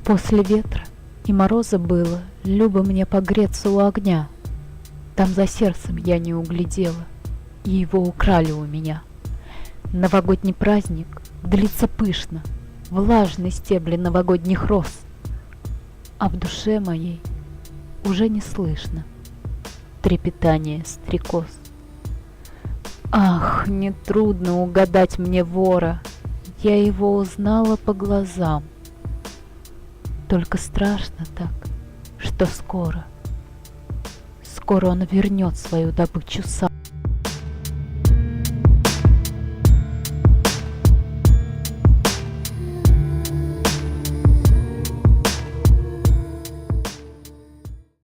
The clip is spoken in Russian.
После ветра и мороза было любо мне погреться у огня. Там за сердцем я не углядела, и его украли у меня. Новогодний праздник длится пышно, влажные стебли новогодних роз, а в душе моей уже не слышно трепетания стрекоз. Ах, нетрудно угадать мне вора, я его узнала по глазам. Только страшно так, что скоро он вернет свою добычу сам.